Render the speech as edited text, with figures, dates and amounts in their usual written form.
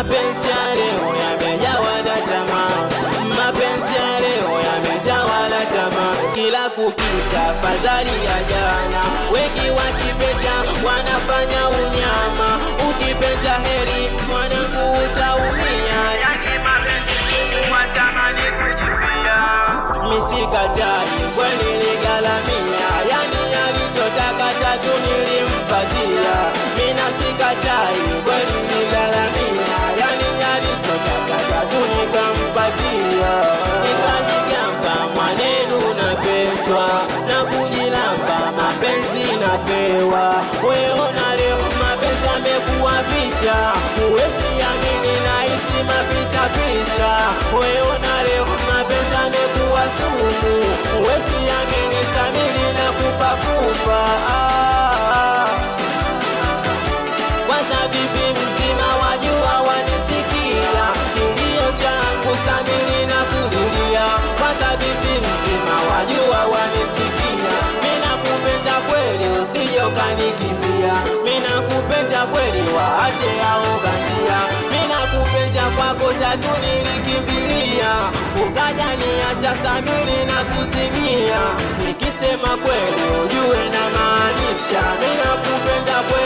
mapenzi ya leo yamejawa na tamaa, mapenzi ya leo yamejawa na tamaa. Kila kukicha fadhali ya jana, wengi wakipeta wanafanya unyama. Ukipeta heri mwanangu utaumia, yani mapenzi sumu watamani kujifia. Misikatai kweli nigalamia, yani alichotaka tatu nilimpatia. Mina sikatai kweli nigalamia, yani alichotaka tatu nikampatia. Nikajigamba maneno napetwa na kujilamba mapenzi napewa. Weona leo mapenzi yamekuwa picha, uwezi amini nahisi mapita picha. Weona leo mapenzi yamekuwa sumu, uwezi amini samili na kufa kufa. Kwanza bibi mzima wajua wanisikia, kilio changu samili na kulilia. Kwanza bibi mzima wajua wanisikia, mina kupenda kweli usije ukanikimbia. Mina kupenda kweli waache hao bandia. Mina kupenda kwako tatu nilikimbilia, ukaja niacha samili na kuzimia. Nikisema kweli ujue na maanisha, mina kupenda kweli